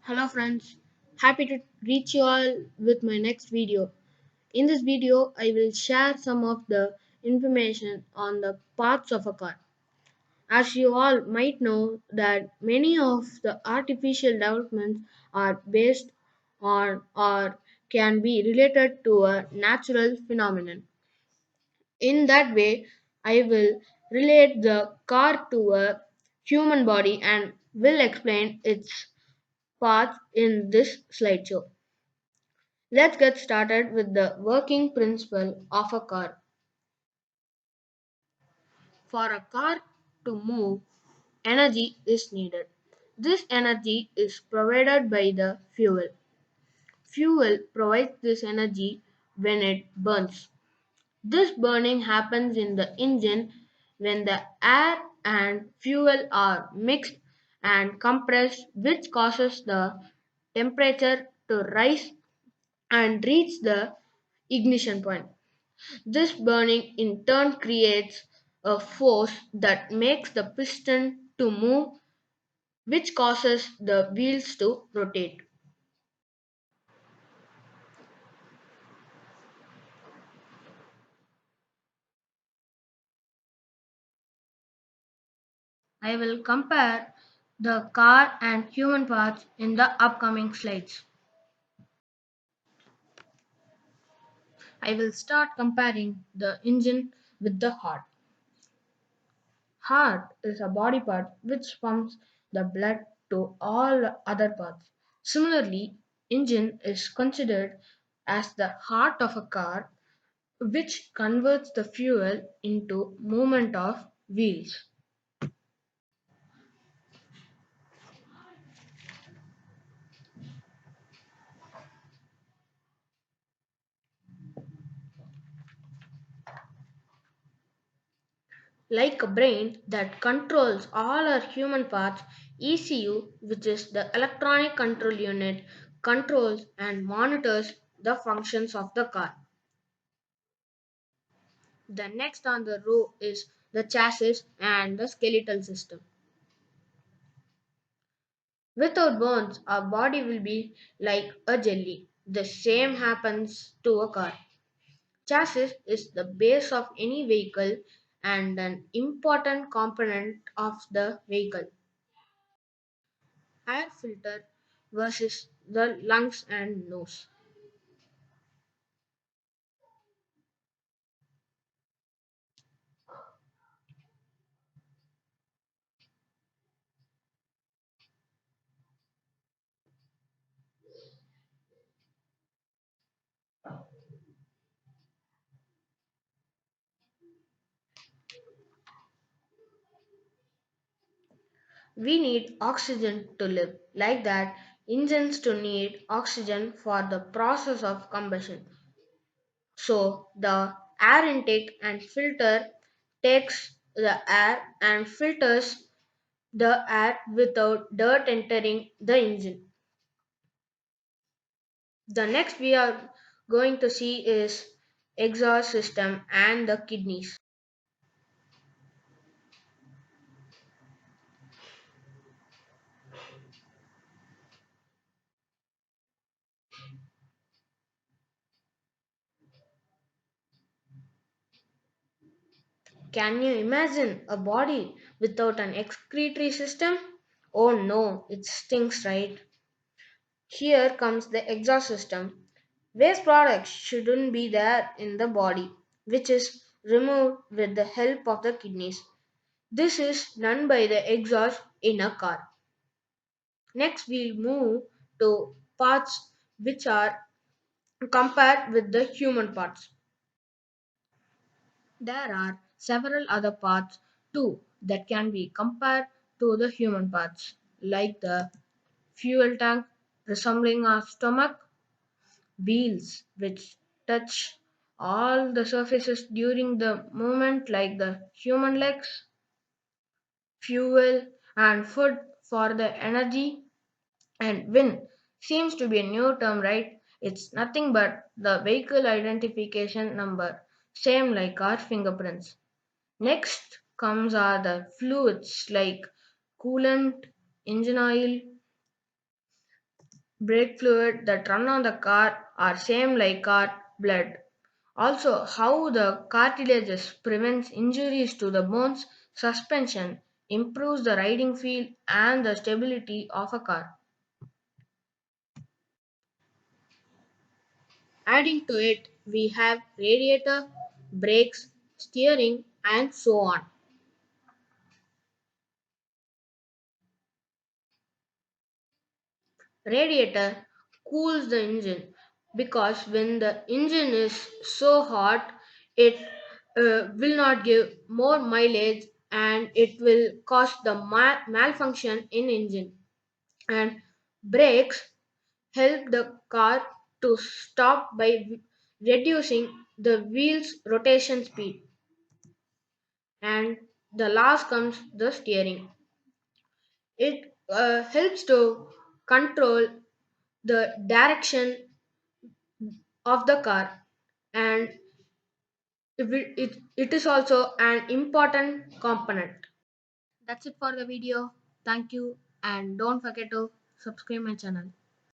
Hello friends, happy to reach you all with my next video. In this video, I will share some of the information on the parts of a car. As you all might know that many of the artificial developments are based on or can be related to a natural phenomenon. In that way, I will relate the car to a human body and will explain its parts in this slideshow. Let's get started with the working principle of a car. For a car to move, energy is needed. This energy is provided by the fuel. Fuel provides this energy when it burns. This burning happens in the engine when the air and fuel are mixed and compressed, which causes the temperature to rise and reach the ignition point. This burning in turn creates a force that makes the piston to move, which causes the wheels to rotate. I will compare the car and human parts in the upcoming slides. I will start comparing the engine with the heart. Heart is a body part which pumps the blood to all other parts. Similarly, engine is considered as the heart of a car which converts the fuel into movement of wheels. Like a brain that controls all our human parts, ECU, which is the electronic control unit, controls and monitors the functions of the car. The next on the row is the chassis and the skeletal system. Without bones, our body will be like a jelly. The same happens to a car. Chassis is the base of any vehicle and an important component of the vehicle. Air filter versus the lungs and nose. We need oxygen to live. Like that, engines to need oxygen for the process of combustion. So the air intake and filter takes the air and filters the air without dirt entering the engine. The next we are going to see is exhaust system and the kidneys. Can you imagine a body without an excretory system? Oh no, it stinks, right? Here comes the exhaust system. Waste products shouldn't be there in the body, which is removed with the help of the kidneys. This is done by the exhaust in a car. Next, we move to parts which are compared with the human parts. There are several other parts too that can be compared to the human parts, like the fuel tank resembling a stomach, wheels which touch all the surfaces during the movement, like the human legs, fuel and food for the energy, and VIN seems to be a new term, right? It's nothing but the vehicle identification number, same like our fingerprints. Next comes are the fluids like coolant, engine oil, brake fluid that run on the car are same like our blood. Also, how the cartilages prevents injuries to the bones, suspension, improves the riding feel and the stability of a car. Adding to it, we have radiator, brakes, steering, and so on. Radiator cools the engine because when the engine is so hot, it will not give more mileage and it will cause the malfunction in engine. And brakes help the car to stop by reducing the wheel's rotation speed. And the last comes the steering. It helps to control the direction of the car, and it is also an important component. That's it for the video. Thank you, and don't forget to subscribe my channel.